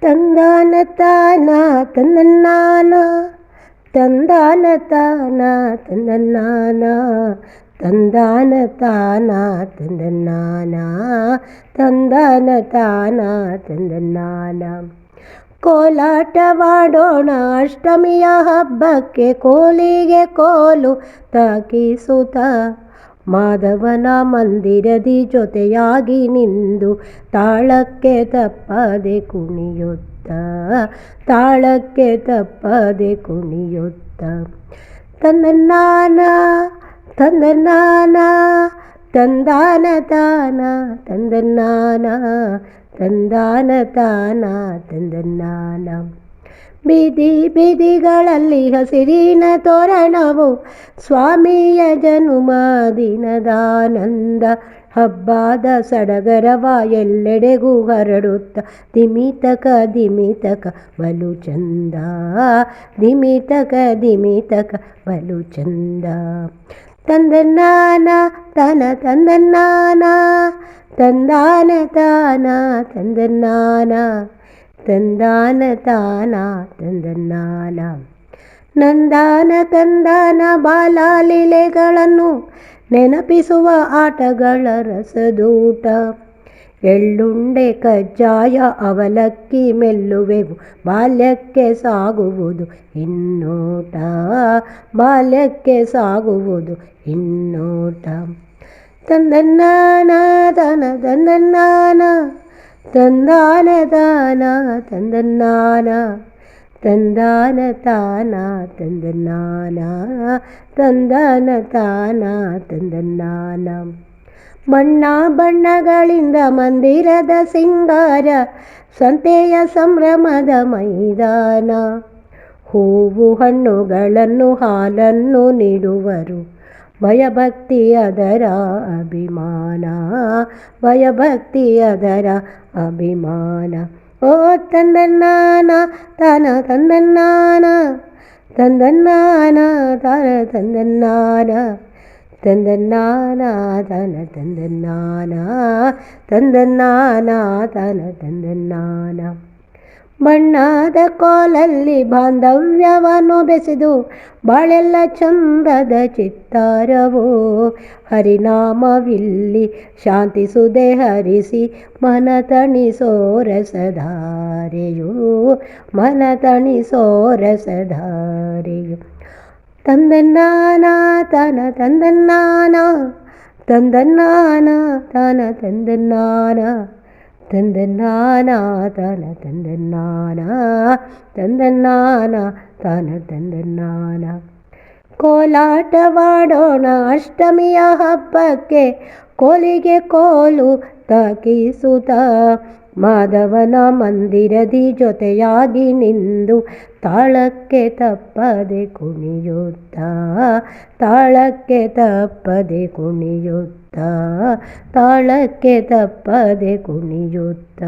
ತಂದಾನ ತಾನ ತಂದನ್ನಾನ ತಂದಾನ ತಾನ ತಂದನ್ನಾನ ತಂದಾನ ತಾನ ತಂದನ್ನಾನ ತಂದಾನ ತಾನ ತಂದನ್ನಾನ. ಕೋಲಾಟವಾಡೋಣ ಅಷ್ಟಮಿಯ ಹಬ್ಬಕ್ಕೆ, ಕೋಲಿಗೆ ಕೋಲು ತಾಕಿಸುತ್ತ ಮಾಧವನ ಮಂದಿರದಿ ಜೊತೆಯಾಗಿ ನಿಂದು ತಾಳಕ್ಕೆ ತಪ್ಪದೆ ಕುಣಿಯುತ್ತ ತಾಳಕ್ಕೆ ತಪ್ಪದೆ ಕುಣಿಯುತ್ತ. ತಂದನ್ನಾನ ತಂದನ್ನಾನ ತಂದಾನ ತಾನ ತಂದನ್ನಾನ ತಂದಾನ ತಾನ ತಂದನ್ನಾನ. ಬೀದಿ ಬೀದಿಗಳಲ್ಲಿ ಹಸಿರಿನ ತೋರಣವು ಸ್ವಾಮಿಯ ಜನುಮ ದಿನದಾನಂದ. ಹಬ್ಬದ ಸಡಗರವ ಎಲ್ಲೆಡೆಗೂ ಹರಡುತ್ತ ದಿಮಿತಕ ದಿಮಿತಕ ಬಲು ಚಂದ ದಿಮಿತಕ ದಿಮಿತಕ ಬಲು ಚಂದ. ತಂದನ್ನಾನ ತಾನ ತಂದನ್ನಾನ ತಂದಾನ ತಾನ ತಂದನ್ನಾನ ತಂದಾನ ತಾನ ತಂದನ್ನಾನ. ನಂದಾನ ಕಂದಾನ ಬಾಲಲೀಲೆಗಳನ್ನು ನೆನಪಿಸುವ ಆಟಗಳ ರಸದೂಟ. ಎಳ್ಳುಂಡೆ ಕಜ್ಜಾಯ ಅವಲಕ್ಕಿ ಮೆಲ್ಲುವೆವು, ಬಾಲ್ಯಕ್ಕೆ ಸಾಗುವುದು ಇನ್ನೋಟ ಬಾಲ್ಯಕ್ಕೆ ಸಾಗುವುದು ಇನ್ನೋಟ. ತಂದನ್ನಾನ ತಾನ ತಂದನ್ನಾನ ತಂದಾನ ತಾನ ತಂದನ್ನಾನ ತಂದಾನ ತಾನ ತಂದನ್ನಾನ ತಂದಾನ ತಾನ ತಂದನ್ನಾನ. ಬಣ್ಣ ಬಣ್ಣಗಳಿಂದ ಮಂದಿರದ ಸಿಂಗಾರ, ಸಂತೆಯ ಸಂಭ್ರಮದ ಮೈದಾನ. ಹೂವು ಹಣ್ಣುಗಳನ್ನು ಹಾಲನ್ನು ನೀಡುವರು, ಭಯಭಕ್ತಿ ಅದರ ಅಭಿಮಾನ ಭಯಭಕ್ತಿ ಅದರ ಅಭಿಮಾನ. ಓ ತಂದನ್ನಾನ ತಾನ ತಂದನ್ನಾನ ತಂದನ್ನಾನ ತಾನ ತಂದನ್ನಾನ ತಂದನ್ನಾನ ತಾನ ತಂದನ್ನಾನ ತಂದನ್ನಾನ ತಾನ ತಂದನ್ನಾನ. ಬಣ್ಣದ ಕೋಲಲ್ಲಿ ಬಾಂಧವ್ಯವನ್ನು ಬೆಸೆದು ಬಾಳೆಲ್ಲ ಚಂದದ ಚಿತ್ತಾರವೋ. ಹರಿನಾಮವಿಲ್ಲಿ ಶಾಂತಿ ಸುದೆ ಹರಿಸಿ ಮನ ತಣಿಸೋ ರಸಧಾರೆಯೋ ಮನ ತಣಿಸೋ ರಸಧಾರೆಯೋ. ತಂದನ್ನಾನ ತಾನ ತಂದನ್ನಾನ ತಂದನ್ನಾನ ತಾನ ತಂದನ್ನಾನ ತಂದನ್ನಾನ ತಾನ ತಂದನ್ನಾನ ತಂದನ್ನಾನ ತಾನ ತಂದನ್ನಾನ. ಕೋಲಾಟವಾಡೋಣ ಅಷ್ಟಮಿಯ ಹಬ್ಬಕ್ಕೆ, ಕೋಲಿಗೆ ಕೋಲು ತಾಕಿಸುತ್ತ ಮಾಧವನ ಮಂದಿರದಿ ಜೊತೆಯಾಗಿ ನಿಂದು ತಾಳಕ್ಕೆ ತಪ್ಪದೆ ಕುಣಿಯುತ್ತ ತಾಳಕ್ಕೆ ತಪ್ಪದೆ ಕುಣಿಯುತ್ತ ತಾಳಕ್ಕೆ ತಪ್ಪದೆ ಕುಣಿಯುತ್ತ.